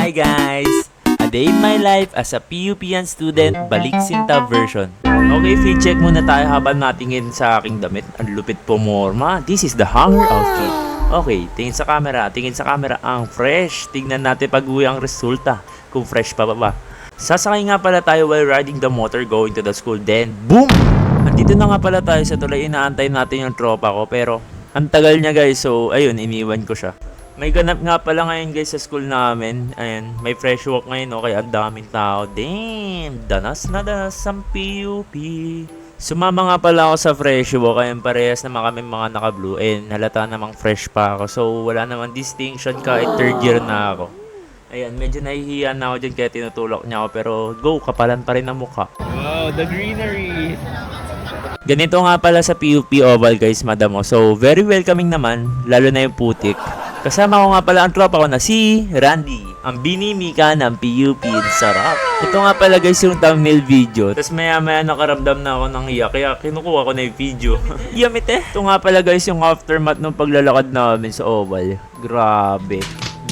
Hi guys! A day in my life as a PUPan student, balik sinta version. Okay, feed check muna tayo habang natingin sa aking damit. Ang lupit po morma. This is the hanger outfit. Okay, tingin sa camera, ang fresh. Tingnan natin pag-uwi ang resulta, kung fresh pa ba. Sasakay nga pala tayo while riding the motor going to the school. Then, boom! Andito na nga pala tayo sa tulay. Inaantay natin yung tropa ko, pero ang tagal niya guys. So, ayun, iniwan ko siya. May ganap nga pala ngayon guys sa school namin. Ayan, may fresh walk ngayon, okay, ang daming tao. Damn, danas na danas ang PUP. Sumama nga pala ako sa fresh walk, ayan, parehas naman kami mga naka-blue. And halata namang fresh pa ako, so wala namang distinction kahit third year na ako. Ayan, medyo nahihiyan na ako dyan kaya tinutulak niya ako, pero go, kapalan pa rin ang mukha. Wow, the greenery! Ganito nga pala sa PUP Oval guys, madamo. So, very welcoming naman, lalo na yung putik. Kasama ko nga pala ang tropa ko na si Randy, ang binimika ng PUP. Sarap. Ito nga pala guys yung thumbnail video. Tapos maya nakaramdam na ako ng iyak, kaya kinukuha ko na yung video. Yamit eh. Ito nga pala guys yung aftermath ng paglalakad namin sa Oval. Grabe.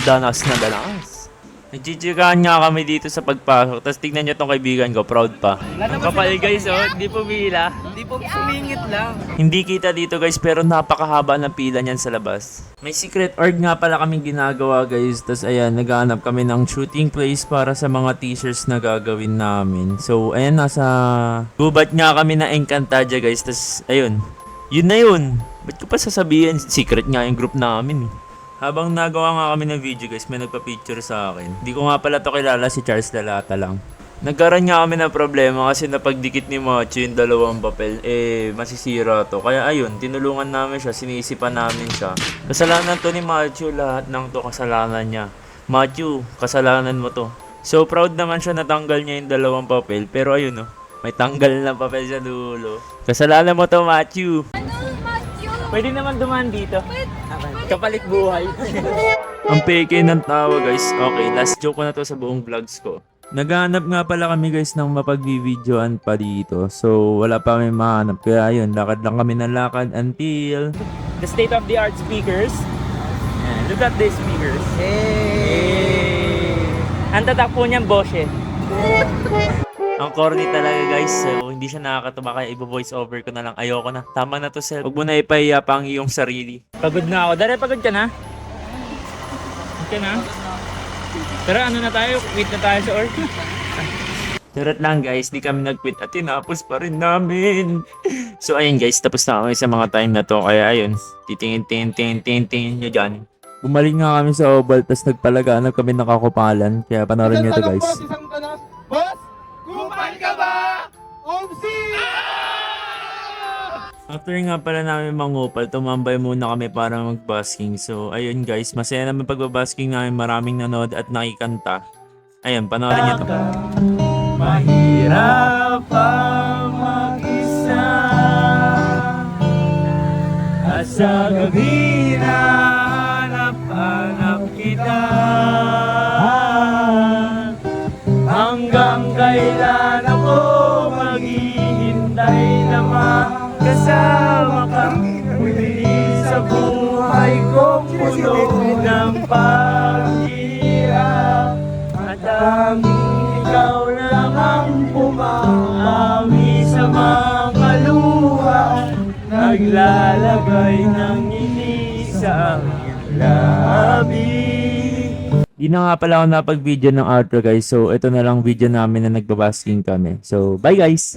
Danas na danas. Nagchichikahan nga kami dito sa pagpasok. Tapos tignan nyo tong kaibigan ko, proud pa. Ang kapal guys, oh, hindi pumila. Hindi po sumingit lang. Hindi kita dito guys, pero napakahaba ng pila niyan sa labas. May secret org nga pala kaming ginagawa guys. Tapos ayan, naghahanap kami ng shooting place para sa mga teasers na gagawin namin. So ayan, nasa gubat nga kami na Encantadia guys. Tapos ayun, yun na yun. Ba't ko pa sasabihin? Secret nga yung group namin eh. Habang nagawa nga kami ng video guys, may nagpa-picture sa akin. Hindi ko nga pala to kilala, si Charles Lalata lang. Nagkaroon nga kami ng problema kasi napagdikit ni Macho yung dalawang papel, masisira to. Kaya ayun, tinulungan namin siya, sinisipan namin siya. Kasalanan to ni Macho, lahat ng to kasalanan niya. Macho, kasalanan mo to. So proud naman siya natanggal niya yung dalawang papel, pero ayun oh, may tanggal na papel sa dulo. Kasalanan mo to, Macho. Pwede naman dumaan dito. Kapalit buhay. Ang peke ng tawa guys. Okay, last joke ko na to sa buong vlogs ko. Naghahanap nga pala kami guys ng mapag-videoan pa dito. So wala pa kami mahanap. Kaya ayun, lakad lang kami ng lakad until the state-of-the-art speakers. And look at these speakers. Hey! Ang tatak po niyan, Boshe. Ang corny talaga guys, so hindi siya nakakatuwa kaya i-voice over ko na lang. Ayoko na, tama na to self. Huwag mo na ipahiya pa ang iyong sarili. Pagod na ako. Dare, pagod ka na? Pagod ka na? Tara, ano na tayo? Quit na tayo sa org. Charot lang guys, di kami nag-quit at tinapos pa rin namin. So ayun guys, tapos na kami sa mga time na to. Kaya ayun, titingin nyo dyan. Bumalik nga kami sa Oval, tapos nagpalaganap kami nakakupalan. Kaya panoorin nyo to guys. Boss! Kumpal ka ba? Omsi! After nga pala namin mangupal, tumambay muna kami para mag-busking. So, ayun guys, masaya naman pagbabasking namin, maraming nanood at nakikanta. Ayun, panoorin niyo to. Mahirap pa mag-isa at sa gabi na hanap kita. Hanggang kailan ako maghihintay na makasama ka muli sa buhay kong puno ng paghihirap. At tanging ikaw lang ang pumawi sa mga luha, naglalagay ng ngiti sa aking labi. Di na nga pala ako napag-video ng outro guys. So ito na lang video namin na nagbabasking kami. So bye guys!